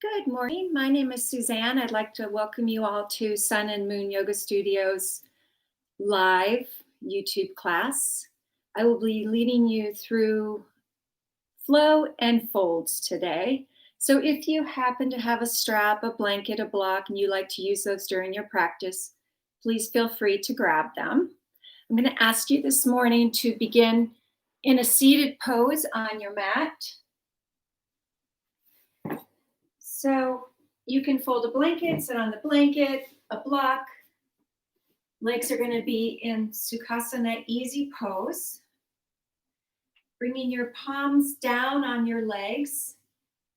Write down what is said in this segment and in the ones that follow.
Good morning. My name is Suzanne. I'd like to welcome you all to Sun and Moon Yoga Studios live YouTube class. I will be leading you through flow and folds today. So if you happen to have a strap, a blanket, a block, and you like to use those during your practice, please feel free to grab them. I'm going to ask you this morning to begin in a seated pose on your mat. So you can fold a blanket, sit on the blanket, a block. Legs are going to be in Sukhasana easy pose. Bringing your palms down on your legs.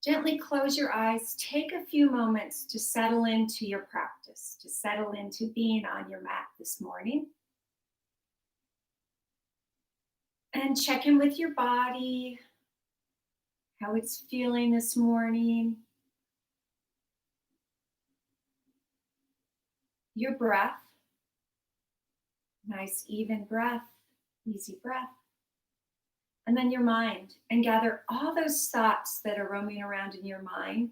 Gently close your eyes. Take a few moments to settle into your practice, to settle into being on your mat this morning. And check in with your body, how it's feeling this morning. Your breath. Nice, even breath, easy breath. And then your mind, and gather all those thoughts that are roaming around in your mind.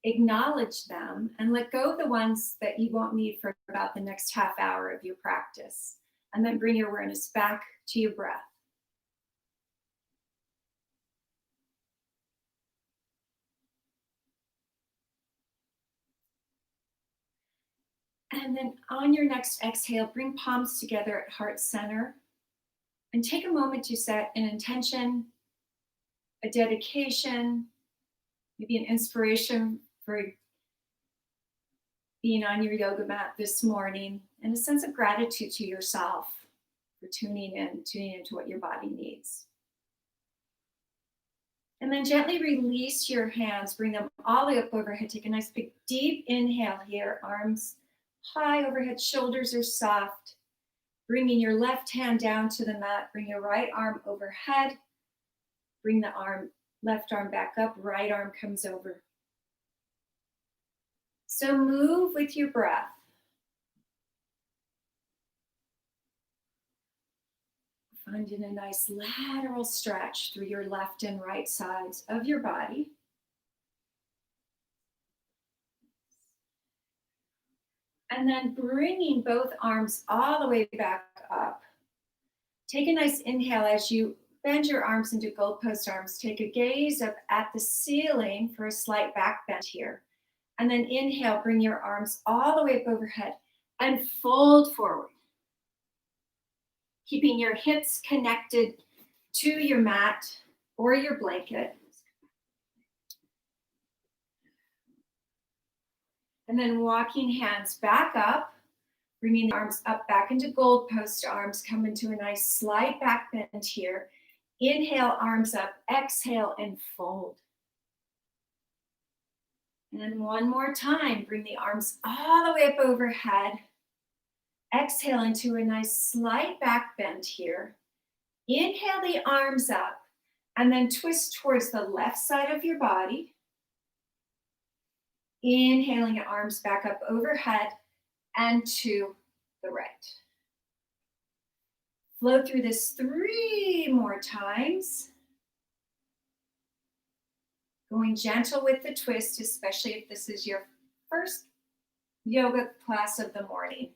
Acknowledge them and let go of the ones that you won't need for about the next half hour of your practice. And then bring your awareness back to your breath. And then on your next exhale, bring palms together at heart center. And take a moment to set an intention, a dedication, maybe an inspiration for being on your yoga mat this morning, and a sense of gratitude to yourself for tuning into what your body needs. And then gently release your hands, bring them all the way up overhead. Take a nice big deep inhale here, arms high overhead, shoulders are soft. Bringing your left hand down to the mat, bring your right arm overhead. Bring the left arm back up, right arm comes over. So move with your breath. Finding a nice lateral stretch through your left and right sides of your body. And then bringing both arms all the way back up. Take a nice inhale as you bend your arms into gold post arms. Take a gaze up at the ceiling for a slight back bend here. And then inhale, bring your arms all the way up overhead and fold forward. Keeping your hips connected to your mat or your blanket. And then walking hands back up, bringing the arms up back into gold post arms, come into a nice slight back bend here. Inhale, arms up, exhale, and fold. And then one more time, bring the arms all the way up overhead. Exhale into a nice slight back bend here. Inhale the arms up, and then twist towards the left side of your body. Inhaling your arms back up overhead and to the right. Flow through this 3 more times. Going gentle with the twist, especially if this is your first yoga class of the morning,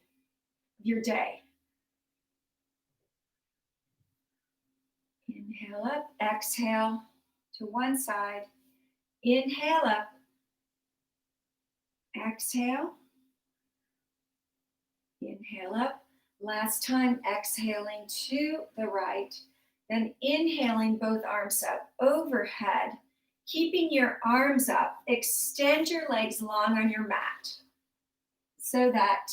your day. Inhale up, exhale to one side. Inhale up, exhale. Inhale up. Last time, exhaling to the right. Then inhaling both arms up overhead. Keeping your arms up. Extend your legs long on your mat. So that,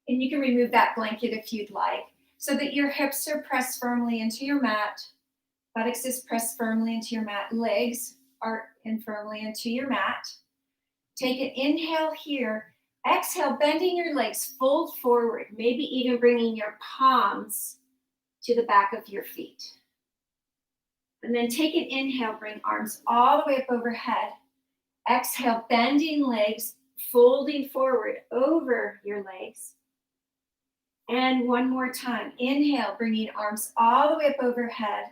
and you can remove that blanket if you'd like, so that your hips are pressed firmly into your mat. Buttocks is pressed firmly into your mat. Legs are in firmly into your mat. Take an inhale here. Exhale, bending your legs, fold forward, maybe even bringing your palms to the back of your feet. And then take an inhale, bring arms all the way up overhead. Exhale, bending legs, folding forward over your legs. And one more time. Inhale, bringing arms all the way up overhead.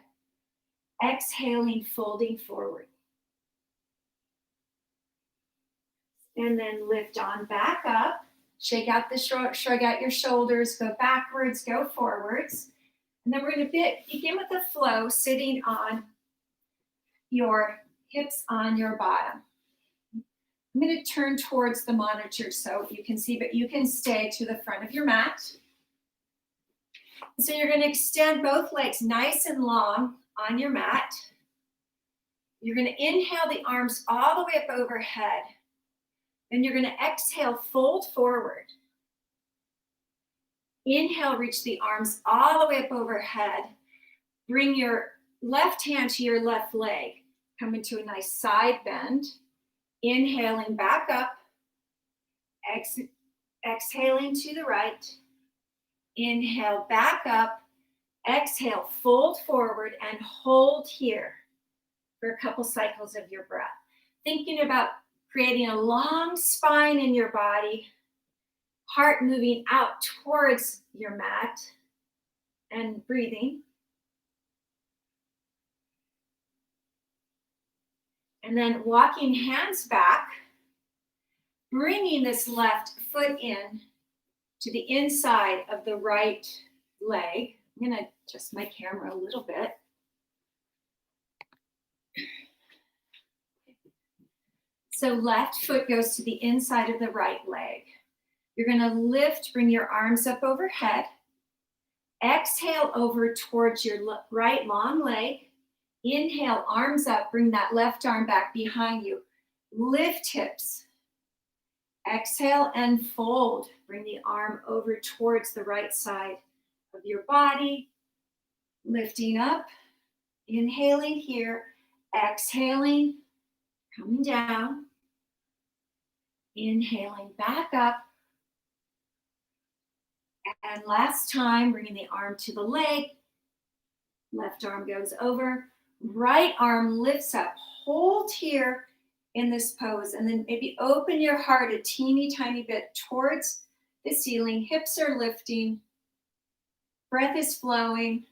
Exhaling, folding forward. And then lift on back up. Shake out the shrug out your shoulders, go backwards, go forwards. And then we're going to begin with the flow, sitting on your hips on your bottom. I'm going to turn towards the monitor so you can see, but you can stay to the front of your mat. So you're going to extend both legs nice and long on your mat. You're going to inhale the arms all the way up overhead. Then you're going to exhale, fold forward. Inhale, reach the arms all the way up overhead. Bring your left hand to your left leg. Come into a nice side bend. Inhaling back up. Exhaling to the right. Inhale back up. Exhale, fold forward and hold here for a couple cycles of your breath. Thinking about creating a long spine in your body, heart moving out towards your mat, and breathing. And then walking hands back, bringing this left foot in to the inside of the right leg. I'm going to adjust my camera a little bit. So left foot goes to the inside of the right leg. You're going to lift, bring your arms up overhead. Exhale over towards your right long leg. Inhale, arms up, bring that left arm back behind you. Lift hips. Exhale and fold. Bring the arm over towards the right side of your body. Lifting up, inhaling here, exhaling, coming down. Inhaling back up. And last time, bringing the arm to the leg. Left arm goes over. Right arm lifts up. Hold here in this pose. And then maybe open your heart a teeny tiny bit towards the ceiling. Hips are lifting. Breath is flowing.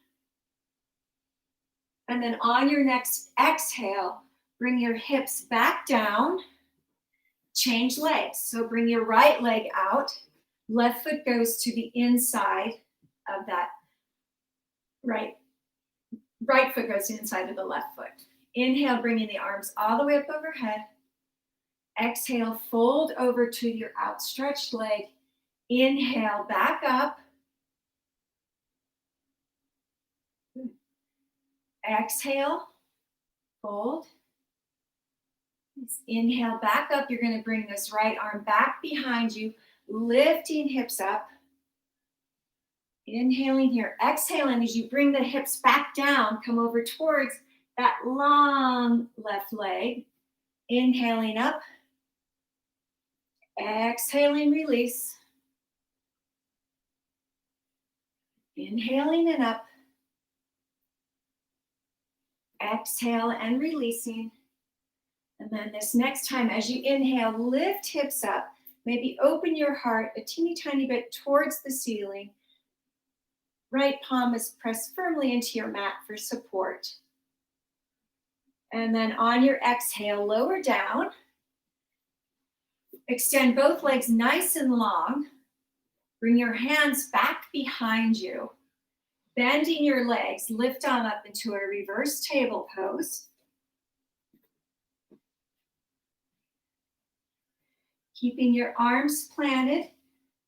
And then on your next exhale, bring your hips back down. Change legs. So bring your right leg out. Left foot goes to the inside of that right foot goes to the inside of the left foot. Inhale, bringing the arms all the way up overhead. Exhale, fold over to your outstretched leg. Inhale, back up. Exhale, fold. Inhale, back up. You're going to bring this right arm back behind you, lifting hips up. Inhaling here, exhaling as you bring the hips back down, come over towards that long left leg. Inhaling up, exhaling, release. Inhaling and up. Exhale and releasing. And then this next time, as you inhale, lift hips up. Maybe open your heart a teeny tiny bit towards the ceiling. Right palm is pressed firmly into your mat for support. And then on your exhale, lower down. Extend both legs nice and long. Bring your hands back behind you. Bending your legs, lift on up into a reverse table pose. Keeping your arms planted,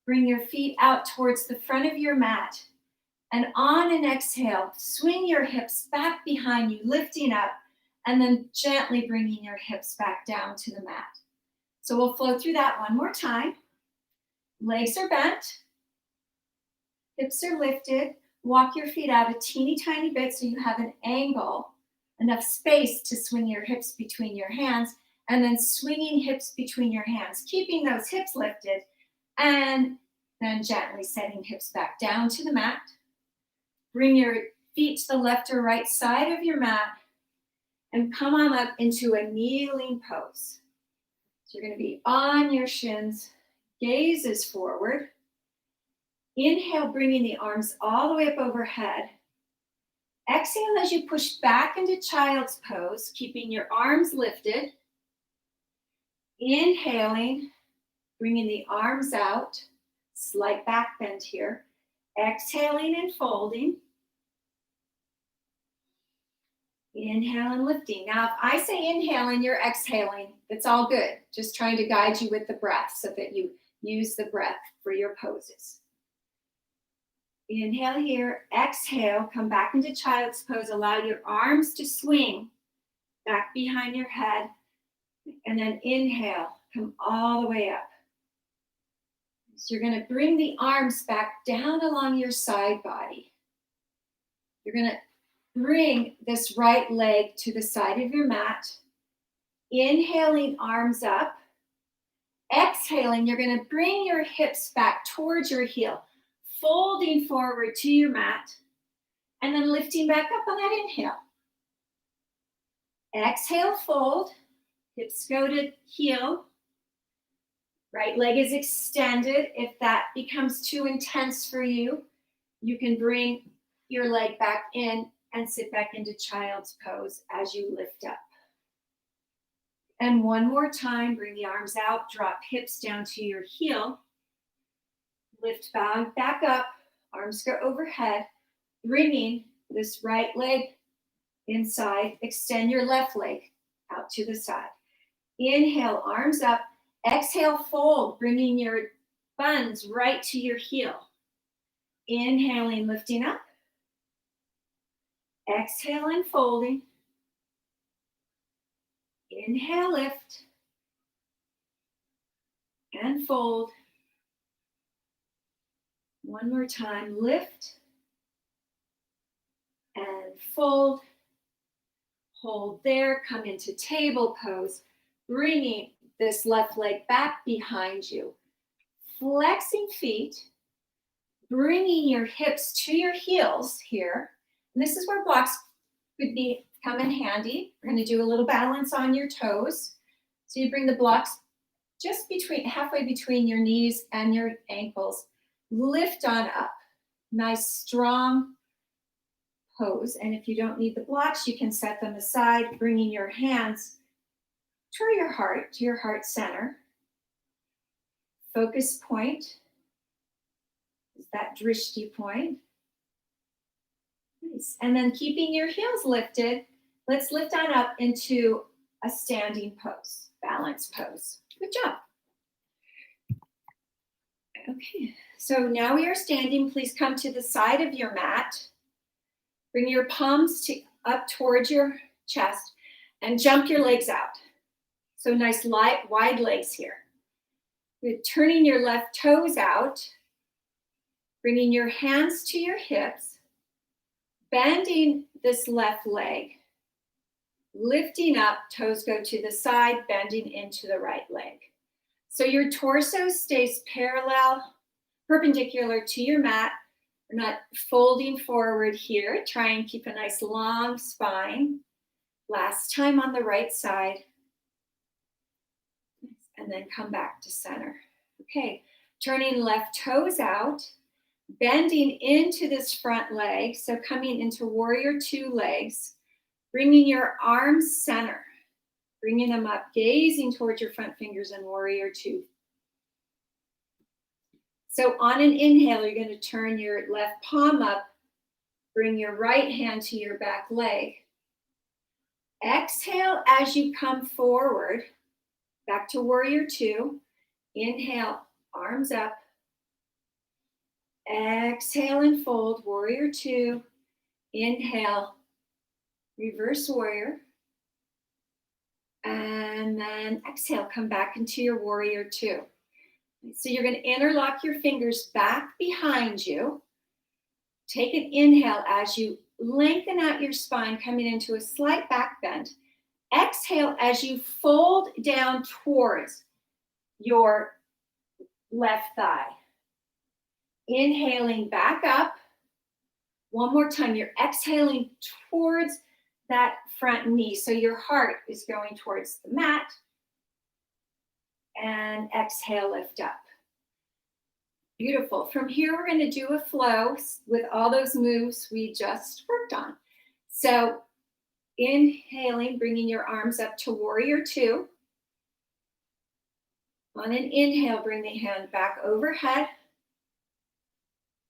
bring your feet out towards the front of your mat. And on an exhale, swing your hips back behind you, lifting up, and then gently bringing your hips back down to the mat. So we'll flow through that one more time. Legs are bent, hips are lifted. Walk your feet out a teeny tiny bit so you have an angle, enough space to swing your hips between your hands, and then swinging hips between your hands, keeping those hips lifted, and then gently setting hips back down to the mat. Bring your feet to the left or right side of your mat and come on up into a kneeling pose. So you're going to be on your shins, gaze is forward. Inhale, bringing the arms all the way up overhead. Exhale as you push back into child's pose, keeping your arms lifted. Inhaling, bringing the arms out, slight back bend here. Exhaling and folding. Inhale and lifting. Now, if I say inhale and you're exhaling, it's all good. Just trying to guide you with the breath so that you use the breath for your poses. Inhale here, exhale, come back into child's pose. Allow your arms to swing back behind your head. And then inhale, come all the way up. So you're going to bring the arms back down along your side body. You're going to bring this right leg to the side of your mat. Inhaling, arms up. Exhaling, you're going to bring your hips back towards your heel, folding forward to your mat, and then lifting back up on that inhale. Exhale, fold. Hips go to heel. Right leg is extended. If that becomes too intense for you, you can bring your leg back in and sit back into child's pose as you lift up. And one more time, bring the arms out, drop hips down to your heel. Lift back up, arms go overhead, bringing this right leg inside. Extend your left leg out to the side. Inhale, arms up. Exhale, fold, bringing your buns right to your heel. Inhaling, lifting up. Exhale and folding. Inhale, lift. And fold. One more time, lift. And fold. Hold there, come into table pose, bringing this left leg back behind you. Flexing feet, bringing your hips to your heels here. And this is where blocks could come in handy. We're going to do a little balance on your toes. So you bring the blocks just halfway between your knees and your ankles. Lift on up. Nice, strong pose. And if you don't need the blocks, you can set them aside, bringing your hands to your heart center. Focus point is that drishti point. Nice. And then keeping your heels lifted, let's lift on up into a standing pose, balance pose. Good job. Okay, so now we are standing. Please come to the side of your mat. Bring your palms up towards your chest and jump your legs out. So nice wide legs here. You're turning your left toes out, bringing your hands to your hips, bending this left leg, lifting up, toes go to the side, bending into the right leg. So your torso stays perpendicular to your mat. We're not folding forward here. Try and keep a nice long spine. Last time on the right side. And then come back to center. Okay, turning left toes out, bending into this front leg. So coming into warrior two legs, bringing your arms center, bringing them up, gazing towards your front fingers in warrior two. So on an inhale, you're going to turn your left palm up, bring your right hand to your back leg. Exhale as you come forward, back to warrior two. Inhale, arms up. Exhale and fold, warrior two. Inhale, reverse warrior. And then exhale, come back into your warrior two. So you're going to interlock your fingers back behind you. Take an inhale as you lengthen out your spine, coming into a slight back bend. Exhale as you fold down towards your left thigh. Inhaling back up. One more time, you're exhaling towards that front knee. So your heart is going towards the mat. And exhale, lift up. Beautiful. From here, we're going to do a flow with all those moves we just worked on. So inhaling, bringing your arms up to warrior two. On an inhale, bring the hand back overhead.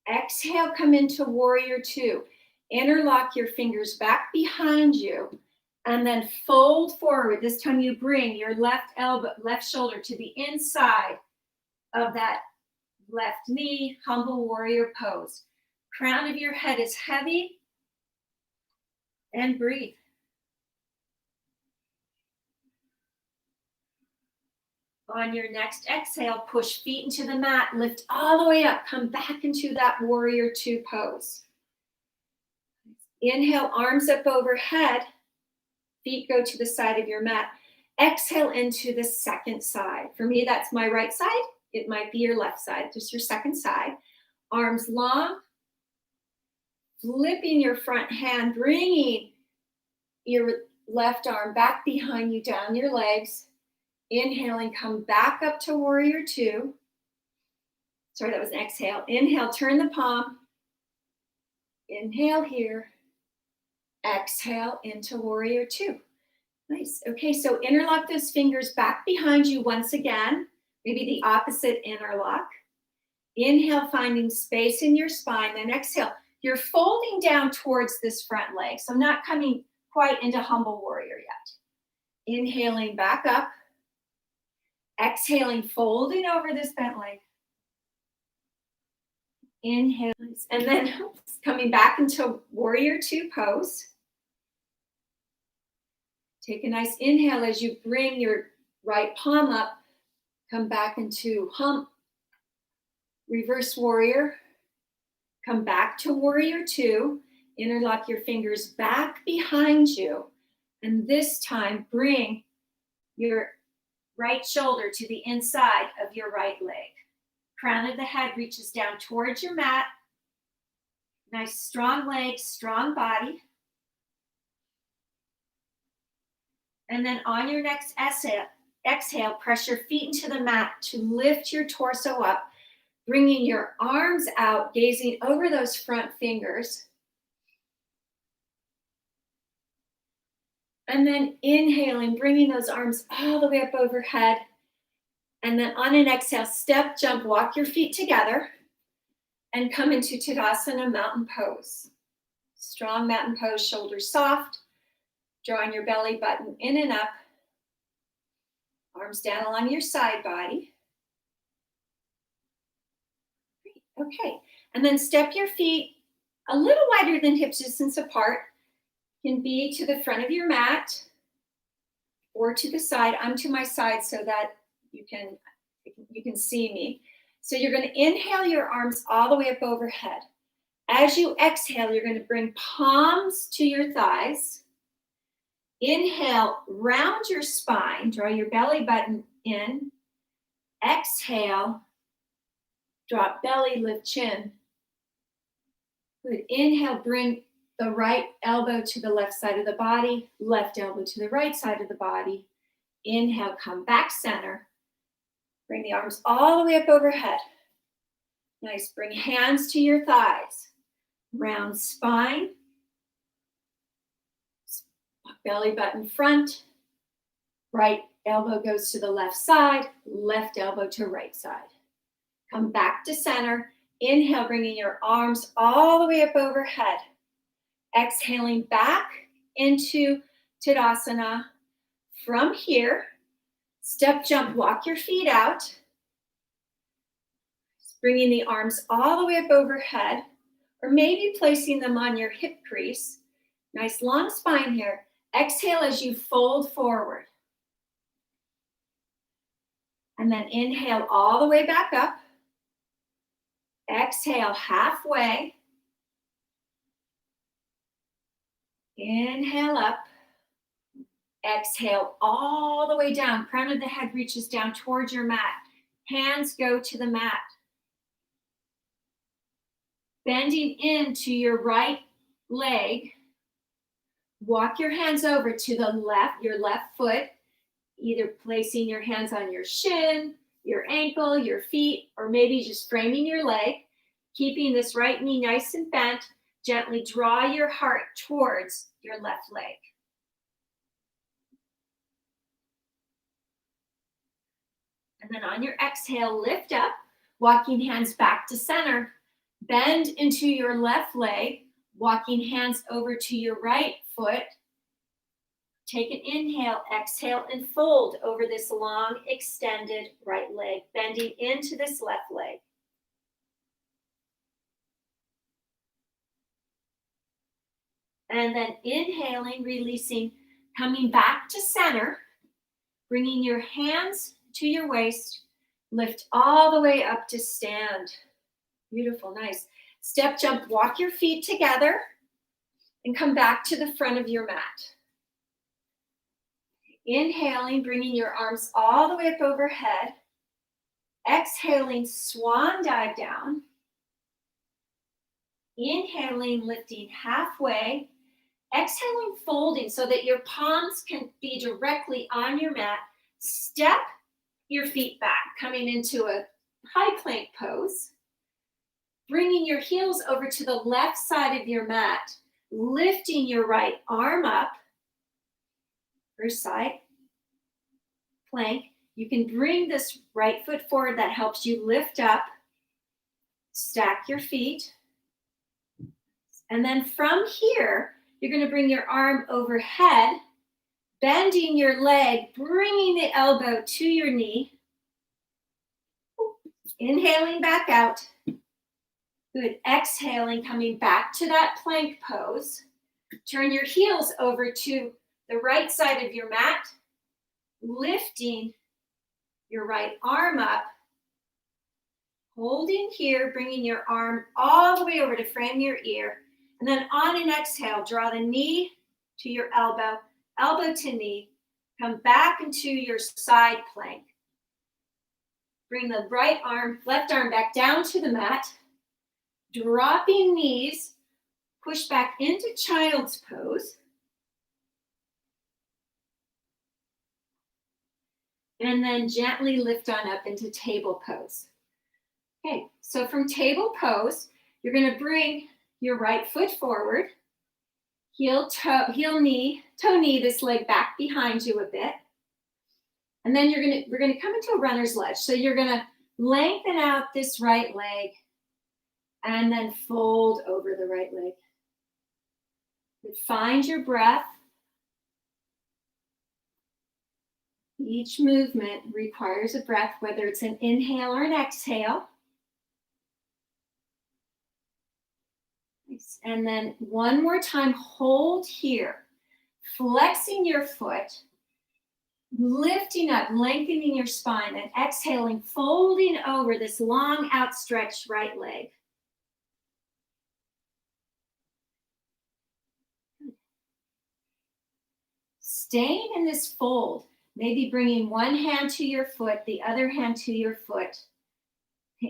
Exhale, come into warrior two. Interlock your fingers back behind you and then fold forward. This time you bring your left elbow, left shoulder to the inside of that left knee, humble warrior pose. Crown of your head is heavy, and breathe. On your next exhale, push feet into the mat, lift all the way up, come back into that warrior two pose. Inhale, arms up overhead, feet go to the side of your mat. Exhale into the second side. For me, that's my right side. It might be your left side, just your second side. Arms long, flipping your front hand, bringing your left arm back behind you, down your legs. Inhaling, come back up to warrior two. Sorry, that was an exhale. Inhale, turn the palm. Inhale here. Exhale into warrior two. Nice. Okay, so interlock those fingers back behind you once again. Maybe the opposite interlock. Inhale, finding space in your spine. Then exhale. You're folding down towards this front leg. So not coming quite into humble warrior yet. Inhaling back up. Exhaling, folding over this bent leg. Inhale. And then coming back into warrior two pose. Take a nice inhale as you bring your right palm up. Come back into hump. Reverse warrior. Come back to warrior two. Interlock your fingers back behind you. And this time, bring your right shoulder to the inside of your right leg. Crown of the head reaches down towards your mat. Nice strong legs, strong body. And then on your next exhale, press your feet into the mat to lift your torso up, bringing your arms out, gazing over those front fingers. And then inhaling, bringing those arms all the way up overhead. And then on an exhale, step, jump, walk your feet together and come into Tadasana mountain pose. Strong mountain pose, shoulders soft, drawing your belly button in and up. Arms down along your side body. Okay, and then step your feet a little wider than hip distance apart. Can be to the front of your mat or to the side. I'm to my side so that you can see me. So you're going to inhale your arms all the way up overhead. As you exhale, you're going to bring palms to your thighs. Inhale, round your spine, draw your belly button in. Exhale, drop belly, lift chin. Good. Inhale, bring the right elbow to the left side of the body, left elbow to the right side of the body. Inhale, come back center. Bring the arms all the way up overhead. Nice. Bring hands to your thighs. Round spine. Belly button front. Right elbow goes to the left side, left elbow to right side. Come back to center. Inhale, bringing your arms all the way up overhead. Exhaling back into Tadasana. From here, step, jump, walk your feet out. Bringing the arms all the way up overhead, or maybe placing them on your hip crease. Nice long spine here. Exhale as you fold forward. And then inhale all the way back up. Exhale halfway. Inhale up. Exhale all the way down. Crown of the head reaches down towards your mat. Hands go to the mat. Bending into your right leg. Walk your hands over to the left, your left foot, either placing your hands on your shin, your ankle, your feet, or maybe just framing your leg. Keeping this right knee nice and bent. Gently draw your heart towards your left leg. And then on your exhale, lift up, walking hands back to center. Bend into your left leg, walking hands over to your right foot. Take an inhale, exhale, and fold over this long, extended right leg, bending into this left leg. And then inhaling, releasing, coming back to center, bringing your hands to your waist, lift all the way up to stand. Beautiful, nice. Step, jump, walk your feet together and come back to the front of your mat. Inhaling, bringing your arms all the way up overhead. Exhaling, swan dive down. Inhaling, lifting halfway. Exhaling, folding so that your palms can be directly on your mat. Step your feet back, coming into a high plank pose. Bringing your heels over to the left side of your mat. Lifting your right arm up. First side plank. You can bring this right foot forward. That helps you lift up. Stack your feet. And then from here, you're going to bring your arm overhead, bending your leg, bringing the elbow to your knee. Inhaling back out. Good. Exhaling, coming back to that plank pose. Turn your heels over to the right side of your mat, lifting your right arm up, holding here, bringing your arm all the way over to frame your ear. And then on an exhale, draw the knee to your elbow, elbow to knee, come back into your side plank. Bring the right arm, left arm back down to the mat, dropping knees, push back into child's pose. And then gently lift on up into table pose. Okay, so from table pose, you're going to bring your right foot forward, heel knee, toe knee this leg back behind you a bit. And then we're going to come into a runner's ledge. So you're going to lengthen out this right leg and then fold over the right leg. Find your breath. Each movement requires a breath, whether it's an inhale or an exhale. And then one more time, hold here, flexing your foot, lifting up, lengthening your spine, and exhaling, folding over this long outstretched right leg. Staying in this fold, maybe bringing one hand to your foot, the other hand to your foot,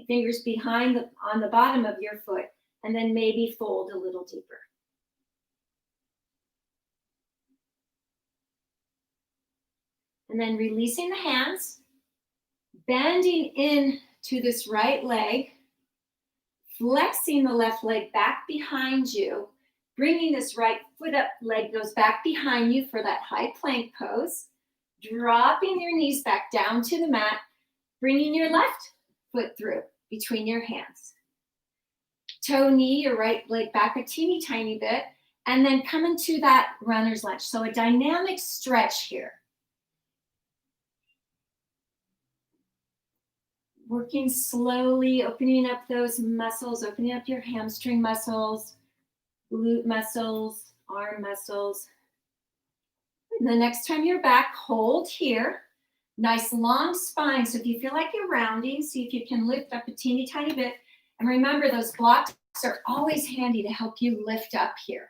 fingers behind on the bottom of your foot, and then maybe fold a little deeper. And then releasing the hands, bending in to this right leg, flexing the left leg back behind you, bringing this right foot up, leg goes back behind you for that high plank pose, dropping your knees back down to the mat, bringing your left foot through between your hands. Toe knee, your right leg back a teeny tiny bit, and then come into that runner's lunge. So a dynamic stretch here. Working slowly, opening up those muscles, opening up your hamstring muscles, glute muscles, arm muscles. And the next time you're back, hold here. Nice long spine. So if you feel like you're rounding, see if you can lift up a teeny tiny bit. And remember, those blocks are always handy to help you lift up here.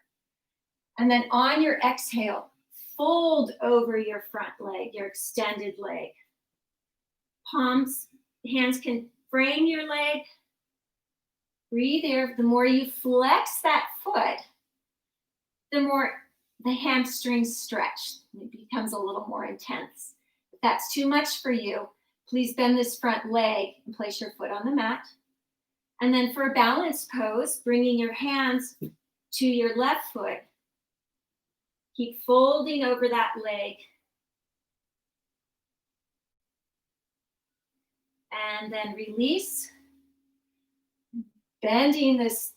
And then on your exhale, fold over your front leg, your extended leg. Hands can frame your leg. Breathe there. The more you flex that foot, the more the hamstrings stretch. It becomes a little more intense. If that's too much for you, please bend this front leg and place your foot on the mat. And then for a balanced pose, bringing your hands to your left foot. Keep folding over that leg. And then release, bending this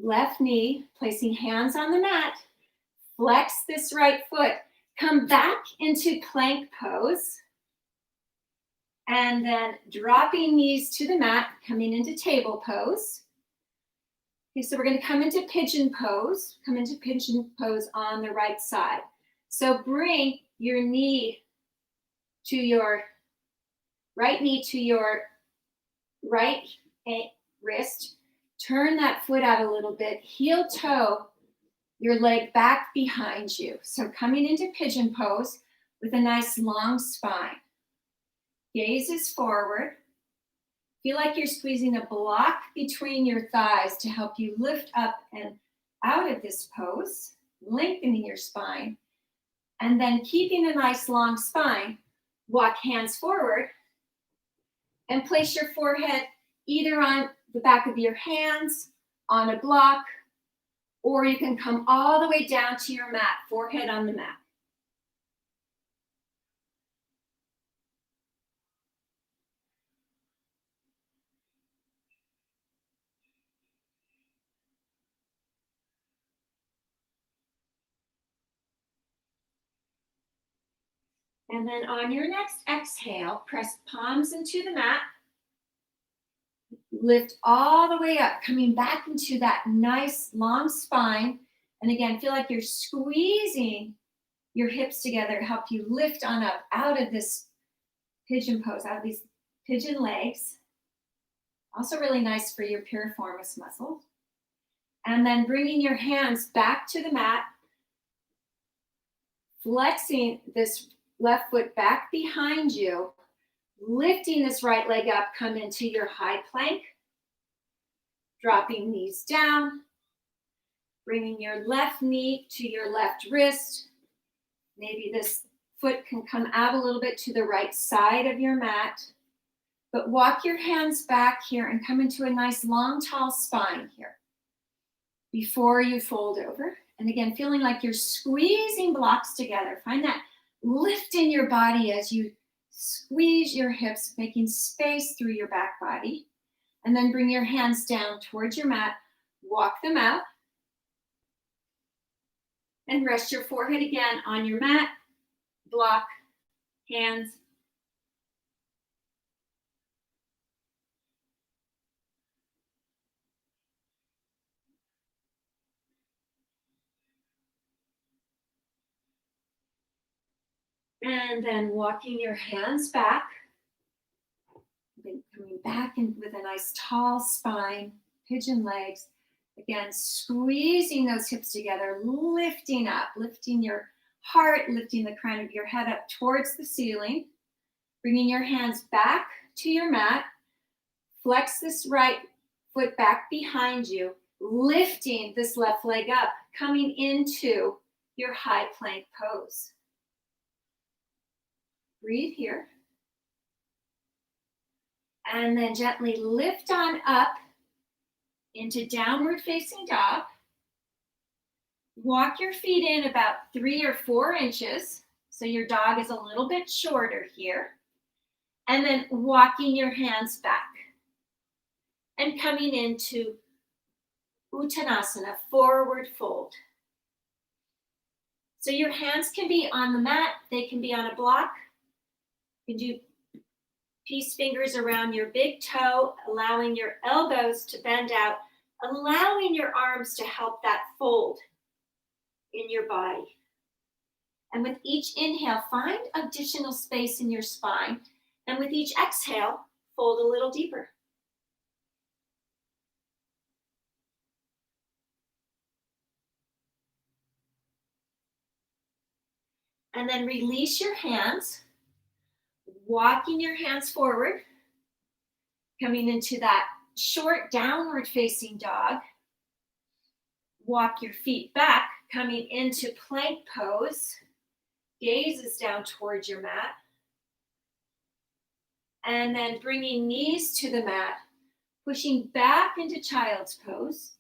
left knee, placing hands on the mat, flex this right foot, come back into plank pose, and then dropping knees to the mat, coming into table pose. Okay, so we're going to come into pigeon pose on the right side. So bring your knee to your right knee to your right wrist. Turn that foot out a little bit. Heel toe your leg back behind you. So coming into pigeon pose with a nice long spine. Gaze is forward. Feel like you're squeezing a block between your thighs to help you lift up and out of this pose, lengthening your spine. And then keeping a nice long spine, walk hands forward and place your forehead either on the back of your hands, on a block, or you can come all the way down to your mat, forehead on the mat. And then on your next exhale, press palms into the mat. Lift all the way up, coming back into that nice long spine. And again, feel like you're squeezing your hips together to help you lift on up out of this pigeon pose, out of these pigeon legs. Also really nice for your piriformis muscle. And then bringing your hands back to the mat, flexing this left foot back behind you, lifting this right leg up, come into your high plank, dropping knees down, bringing your left knee to your left wrist. Maybe this foot can come out a little bit to the right side of your mat, but walk your hands back here and come into a nice long, tall spine here before you fold over. And again, feeling like you're squeezing blocks together. Find that lift in your body as you squeeze your hips, making space through your back body. And then bring your hands down towards your mat, walk them out. And rest your forehead again on your mat, block, hands. And then walking your hands back. Coming back in with a nice tall spine, pigeon legs. Again, squeezing those hips together, lifting up, lifting your heart, lifting the crown of your head up towards the ceiling. Bringing your hands back to your mat. Flex this right foot back behind you, lifting this left leg up, coming into your high plank pose. Breathe here. And then gently lift on up into downward facing dog. Walk your feet in about 3 or 4 inches. So your dog is a little bit shorter here. And then walking your hands back. And coming into Uttanasana, forward fold. So your hands can be on the mat. They can be on a block. You can do peace fingers around your big toe, allowing your elbows to bend out, allowing your arms to help that fold in your body. And with each inhale, find additional space in your spine. And with each exhale, fold a little deeper. And then release your hands, walking your hands forward, coming into that short downward facing dog. Walk your feet back, coming into plank pose. Gaze is down towards your mat. And then bringing knees to the mat, pushing back into child's pose.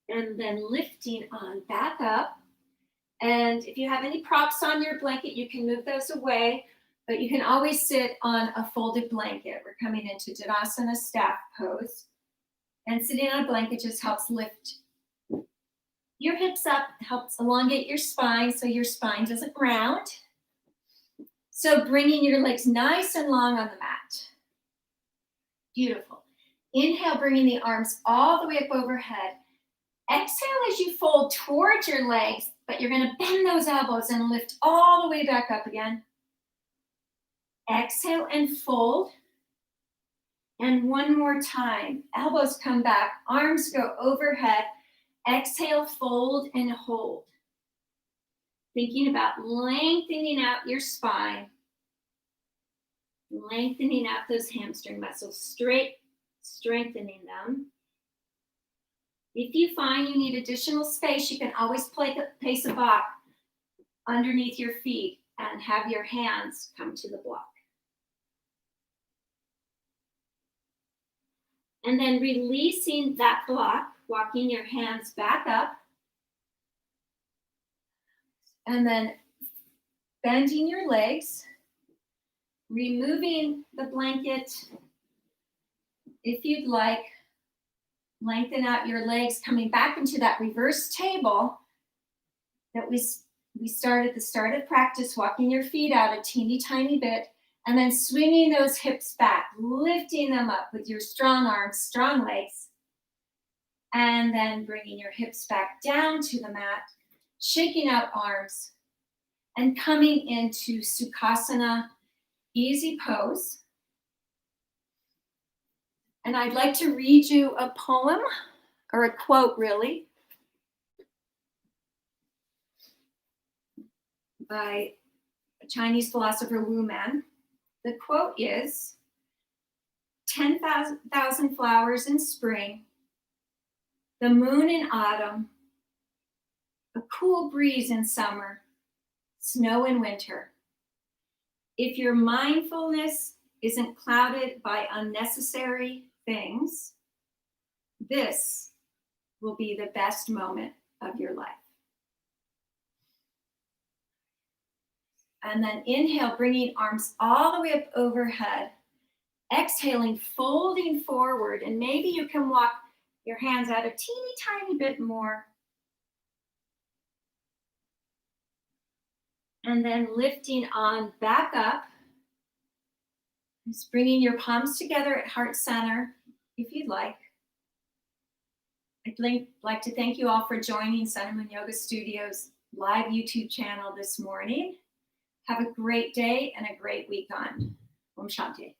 And then lifting on back up, And if you have any props on your blanket, you can move those away, but you can always sit on a folded blanket. We're coming into Tadasana staff pose. And sitting on a blanket just helps lift your hips up, helps elongate your spine so your spine doesn't round. So bringing your legs nice and long on the mat. Beautiful. Inhale, bringing the arms all the way up overhead. Exhale as you fold towards your legs, but you're going to bend those elbows and lift all the way back up again. Exhale and fold. And one more time. Elbows come back, arms go overhead. Exhale, fold and hold. Thinking about lengthening out your spine, lengthening out those hamstring muscles, strengthening them. If you find you need additional space, you can always place a block underneath your feet and have your hands come to the block. And then releasing that block, walking your hands back up. And then bending your legs, removing the blanket if you'd like. Lengthen out your legs, coming back into that reverse table that we started at the start of practice, walking your feet out a teeny tiny bit, and then swinging those hips back, lifting them up with your strong arms, strong legs, and then bringing your hips back down to the mat, shaking out arms, and coming into Sukhasana, easy pose. And I'd like to read you a poem, or a quote really, by a Chinese philosopher Wu Man. The quote is, 10,000 flowers in spring, the moon in autumn, a cool breeze in summer, snow in winter. If your mindfulness isn't clouded by unnecessary things, this will be the best moment of your life. And then inhale, bringing arms all the way up overhead. Exhaling, folding forward, and maybe you can walk your hands out a teeny tiny bit more. And then lifting on back up. Just bringing your palms together at heart center, if you'd like. I'd like to thank you all for joining Sun and Moon Yoga Studios live YouTube channel this morning. Have a great day and a great week on. Om Shanti.